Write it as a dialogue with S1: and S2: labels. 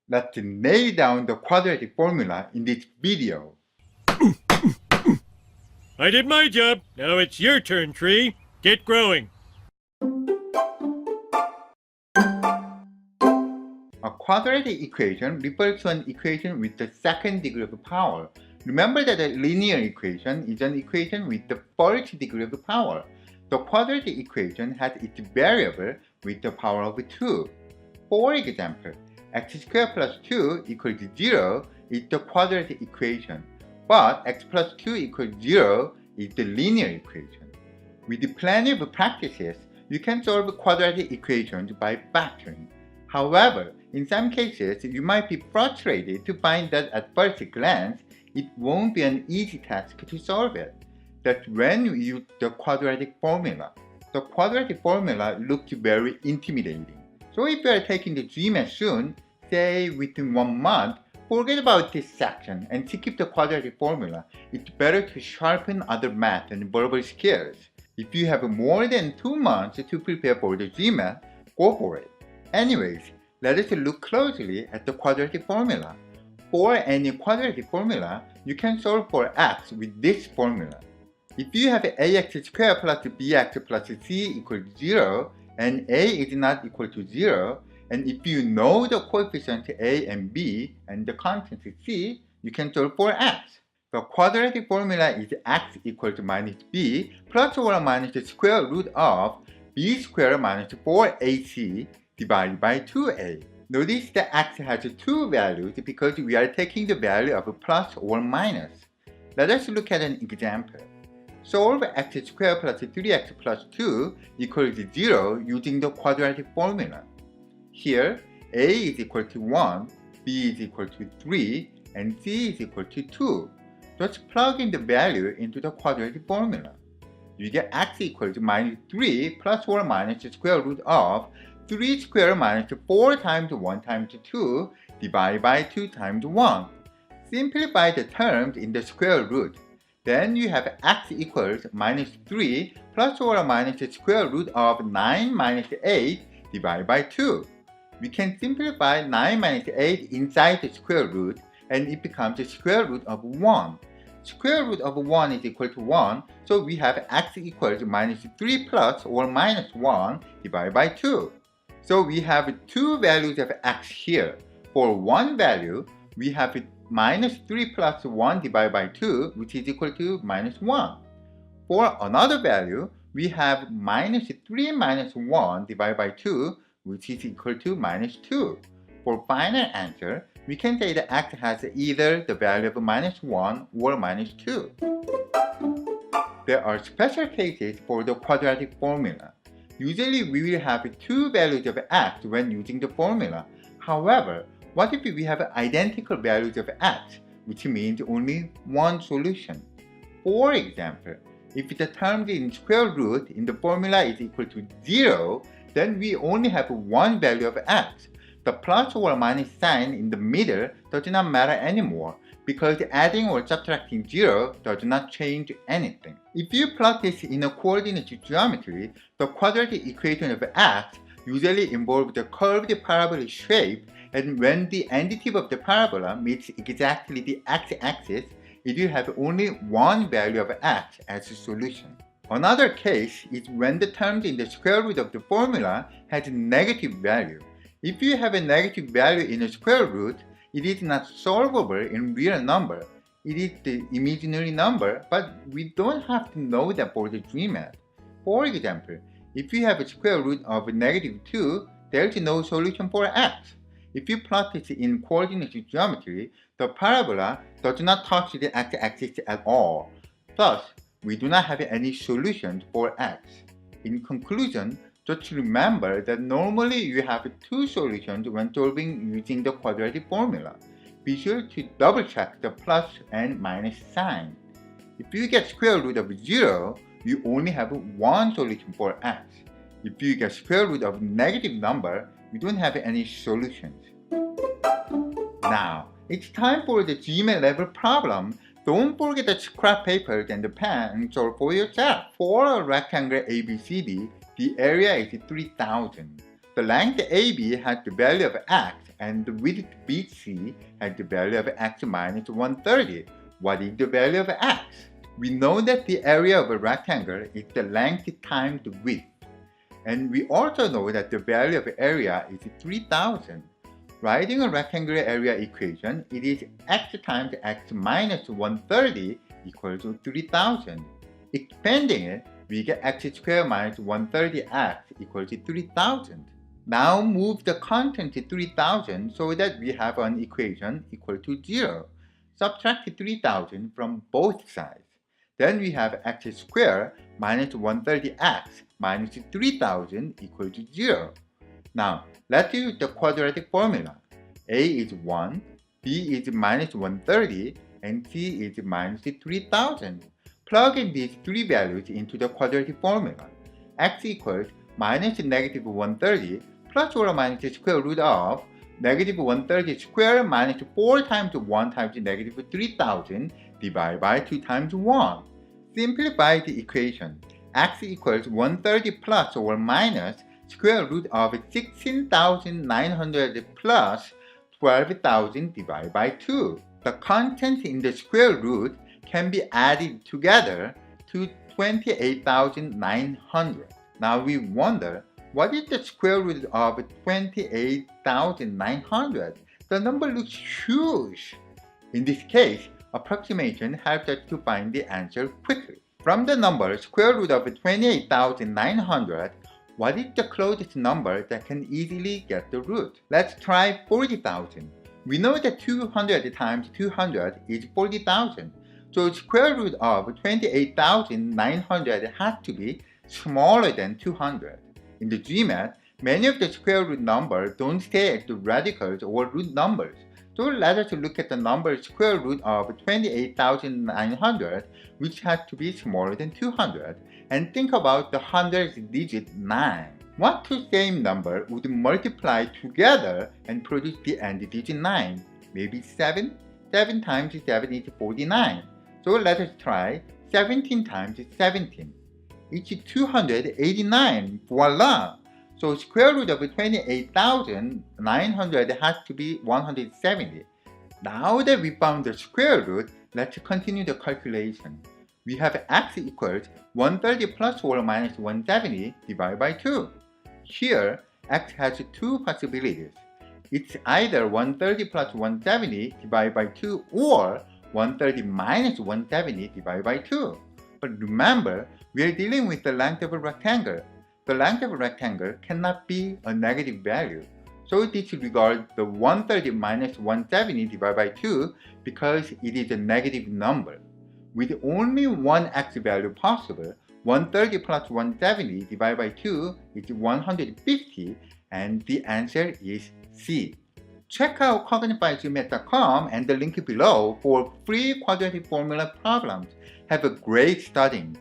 S1: Let's nail down the quadratic formula in this video.
S2: I did my job. Now it's your turn, tree. Get growing.
S1: A quadratic equation refers to an equation with the second degree of power. Remember that a linear equation is an equation with the first degree of power. The quadratic equation has its variable with the power of 2. For example, x squared plus 2 equals 0 is the quadratic equation, but x plus 2 equals 0 is the linear equation. With plenty of practices, you can solve quadratic equations by factoring. However, in some cases, you might be frustrated to find that at first glance, it won't be an easy task to solve it. That's when you use the quadratic formula. The quadratic formula looks very intimidating. So if you are taking the GMAT soon, say within 1 month, forget about this section and skip the quadratic formula. It's better to sharpen other math and verbal skills. If you have more than 2 months to prepare for the GMAT, go for it. Anyways, let us look closely at the quadratic formula. For any quadratic formula, you can solve for x with this formula. If you have ax squared plus bx plus c equals 0, and a is not equal to 0, and if you know the coefficients a and b and the constant c, you can solve for x. The quadratic formula is x equals minus b plus or minus the square root of b squared minus 4ac divided by 2a. Notice that x has 2 values because we are taking the value of plus or minus. Let us look at an example. Solve x squared plus 3x plus 2 equals 0 using the quadratic formula. Here, a is equal to 1, b is equal to 3, and c is equal to 2. Just plug in the value into the quadratic formula. You get x equals minus 3 plus or minus the square root of 3 squared minus 4 times 1 times 2 divided by 2 times 1. Simplify the terms in the square root. Then you have x equals minus 3 plus or minus the square root of 9 minus 8 divided by 2. We can simplify 9 minus 8 inside the square root and it becomes the square root of 1. Square root of 1 is equal to 1, so we have x equals minus 3 plus or minus 1 divided by 2. So we have two values of x here. For one value, we have minus 3 plus 1 divided by 2, which is equal to minus 1. For another value, we have minus 3 minus 1 divided by 2, which is equal to minus 2. For final answer, we can say that x has either the value of minus 1 or minus 2. There are special cases for the quadratic formula. Usually we will have two values of x when using the formula. However, what if we have identical values of x, which means only one solution? For example, if the terms in square root in the formula is equal to 0, then we only have one value of x. The plus or minus sign in the middle does not matter anymore because adding or subtracting 0 does not change anything. If you plot this in a coordinate geometry, the quadratic equation of x usually involves the curved parabola shape, and when the end tip of the parabola meets exactly the x-axis, it will have only one value of x as a solution. Another case is when the terms in the square root of the formula has a negative value. If you have a negative value in a square root, it is not solvable in real number. It is the imaginary number, but we don't have to know that for the GMAT. For example, if you have a square root of negative 2, there is no solution for x. If you plot this in coordinate geometry, the parabola does not touch the x-axis at all. Thus, we do not have any solutions for x. In conclusion, just remember that normally you have two solutions when solving using the quadratic formula. Be sure to double check the plus and minus sign. If you get square root of 0, you only have one solution for x. If you get square root of negative number, you don't have any solutions. Now, it's time for the GMAT level problem. Don't forget the scrap papers and the pen and solve for yourself. For a rectangle ABCD, the area is 3000. The length AB has the value of x and the width BC has the value of x minus 130. What is the value of x? We know that the area of a rectangle is the length times the width. And we also know that the value of area is 3000. Writing a rectangular area equation, it is x times x minus 130 equals to 3000. Expanding it, we get x squared minus 130x equals to 3000. Now move the constant to 3000 so that we have an equation equal to 0. Subtract 3000 from both sides. Then we have x squared minus 130x minus 3000 equals to 0. Now, let's use the quadratic formula. A is 1, B is minus 130, and C is minus 3000. Plug in these three values into the quadratic formula. X equals minus negative 130 plus or minus the square root of negative 130 squared minus 4 times 1 times negative 3000 divided by 2 times 1. Simplify the equation. X equals 130 plus or minus square root of 16,900 plus 12,000 divided by 2. The contents in the square root can be added together to 28,900. Now we wonder, what is the square root of 28,900? The number looks huge. In this case, approximation helps us to find the answer quickly. From the number square root of 28,900, what is the closest number that can easily get the root? Let's try 40,000. We know that 200 times 200 is 40,000. So square root of 28,900 has to be smaller than 200. In the GMAT, many of the square root numbers don't stay as the radicals or root numbers. So let us look at the number square root of 28,900, which has to be smaller than 200, and think about the hundredth digit 9. What two same number would multiply together and produce the end digit 9? Maybe 7? 7 times 7 is 49. So let us try 17 times 17. It's 289. Voila! So square root of 28,900 has to be 170. Now that we found the square root, let's continue the calculation. We have x equals 130 plus or minus 170 divided by 2. Here, x has two possibilities. It's either 130 plus 170 divided by 2 or 130 minus 170 divided by 2. But remember, we are dealing with the length of a rectangle. The length of a rectangle cannot be a negative value. So disregard the 130 minus 170 divided by 2 because it is a negative number. With only one x value possible, 130 plus 170 divided by 2 is 150, and the answer is C. Check out cognitbyGMAT.com and the link below for free quadratic formula problems. Have a great studying!